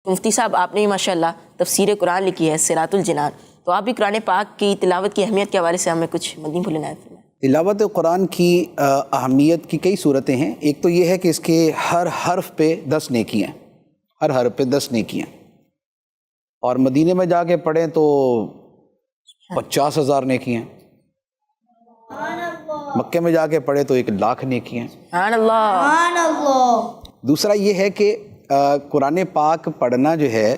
مفتی صاحب آپ نے ماشاءاللہ تفسیر قرآن لکھی ہے صراط الجنان، تو آپ بھی قرآن پاک کی تلاوت کی اہمیت کے حوالے سے ہمیں کچھ مدنی پھول عنایت فرمائیں۔ تلاوت قرآن کی اہمیت کی کئی صورتیں ہیں۔ ایک تو یہ ہے کہ اس کے ہر حرف پہ 10 نیکی ہیں، ہر حرف پہ 10 نیکی ہیں، اور مدینے میں جا کے پڑھیں تو 50,000 نیکی ہیں، مکے میں جا کے پڑھے تو 1,00,000 نیکی ہیں۔ سبحان اللہ۔ دوسرا یہ ہے کہ قرآن پاک پڑھنا جو ہے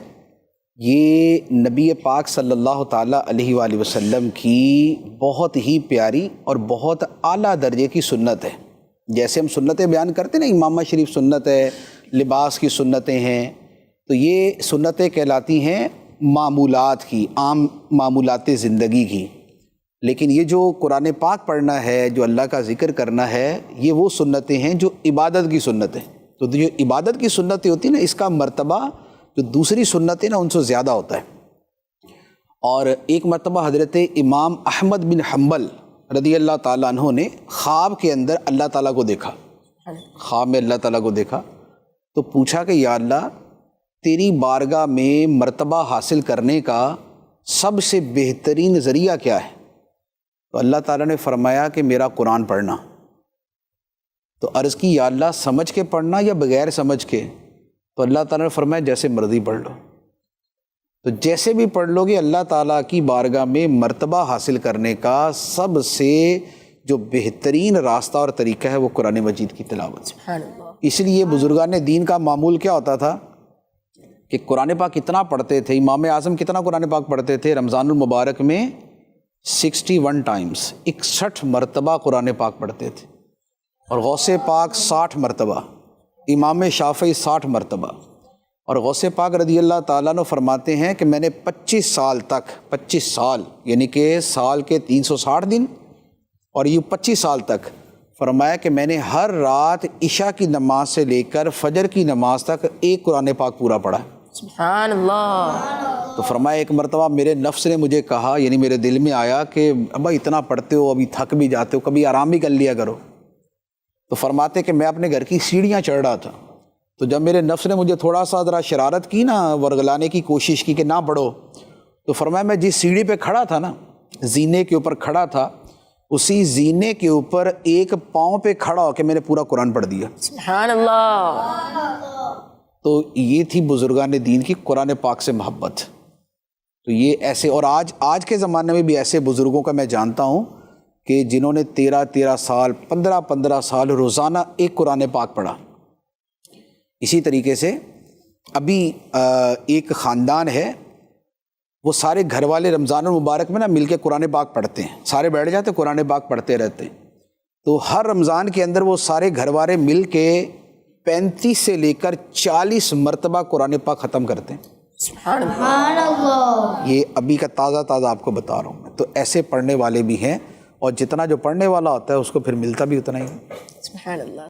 یہ نبی پاک صلی اللہ تعالیٰ علیہ وآلہ وسلم کی بہت ہی پیاری اور بہت اعلیٰ درجے کی سنت ہے۔ جیسے ہم سنتیں بیان کرتے ہیں نا، امامہ شریف سنت ہے، لباس کی سنتیں ہیں، تو یہ سنتیں کہلاتی ہیں معمولات کی، عام معمولات زندگی کی۔ لیکن یہ جو قرآن پاک پڑھنا ہے، جو اللہ کا ذکر کرنا ہے، یہ وہ سنتیں ہیں جو عبادت کی سنتیں۔ تو جو عبادت کی سنتیں ہوتی ہیں نا، اس کا مرتبہ جو دوسری سنتیں نا ان سے زیادہ ہوتا ہے۔ اور ایک مرتبہ حضرت امام احمد بن حنبل رضی اللہ تعالیٰ عنہ نے خواب کے اندر اللہ تعالیٰ کو دیکھا، خواب میں اللہ تعالیٰ کو دیکھا، تو پوچھا کہ یا اللہ، تیری بارگاہ میں مرتبہ حاصل کرنے کا سب سے بہترین ذریعہ کیا ہے؟ تو اللہ تعالیٰ نے فرمایا کہ میرا قرآن پڑھنا۔ تو عرض کی یا اللہ، سمجھ کے پڑھنا یا بغیر سمجھ کے؟ تو اللہ تعالیٰ نے فرمایا جیسے مرضی پڑھ لو۔ تو جیسے بھی پڑھ لو گے اللہ تعالیٰ کی بارگاہ میں مرتبہ حاصل کرنے کا سب سے جو بہترین راستہ اور طریقہ ہے وہ قرآن مجید کی تلاوت ہے۔ اس لیے بزرگان دین کا معمول کیا ہوتا تھا کہ قرآن پاک کتنا پڑھتے تھے؟ امام اعظم کتنا قرآن پاک پڑھتے تھے؟ رمضان المبارک میں 61 ٹائمز، 61 مرتبہ قرآن پاک پڑھتے تھے، اور غوث پاک 60 مرتبہ، امام شافعی 60 مرتبہ، اور غوث پاک رضی اللہ تعالیٰ عنہ فرماتے ہیں کہ میں نے 25 سال تک، 25 سال یعنی کہ سال کے 360 دن، اور یہ 25 سال تک فرمایا کہ میں نے ہر رات عشاء کی نماز سے لے کر فجر کی نماز تک ایک قرآن پاک پورا پڑھا۔ سبحان اللہ۔ تو فرمایا ایک مرتبہ میرے نفس نے مجھے کہا، یعنی میرے دل میں آیا کہ ابا اتنا پڑھتے ہو، ابھی تھک بھی جاتے ہو، کبھی آرام بھی کر لیا کرو۔ تو فرماتے کہ میں اپنے گھر کی سیڑھیاں چڑھ رہا تھا، تو جب میرے نفس نے مجھے تھوڑا سا ذرا شرارت کی نا، ورگلانے کی کوشش کی کہ نہ پڑھو، تو فرمایا میں جس سیڑھی پہ کھڑا تھا نا، زینے کے اوپر کھڑا تھا، اسی زینے کے اوپر ایک پاؤں پہ کھڑا ہو کے میں نے پورا قرآن پڑھ دیا۔ سبحان اللہ۔ تو یہ تھی بزرگان دین کی قرآن پاک سے محبت۔ تو یہ ایسے، اور آج کے زمانے میں بھی ایسے بزرگوں کا میں جانتا ہوں کہ جنہوں نے 13 سال 15 سال روزانہ ایک قرآن پاک پڑھا۔ اسی طریقے سے ابھی ایک خاندان ہے، وہ سارے گھر والے رمضان المبارک میں نا مل کے قرآن پاک پڑھتے ہیں، سارے بیٹھ جاتے قرآن پاک پڑھتے رہتے ہیں۔ تو ہر رمضان کے اندر وہ سارے گھر والے مل کے 35 سے لے کر 40 مرتبہ قرآن پاک ختم کرتے ہیں۔ سبحان اللہ۔ یہ ابھی کا تازہ آپ کو بتا رہا ہوں میں۔ تو ایسے پڑھنے والے بھی ہیں، اور جتنا جو پڑھنے والا ہوتا ہے اس کو پھر ملتا بھی اتنا ہی ہے۔ سبحان اللہ۔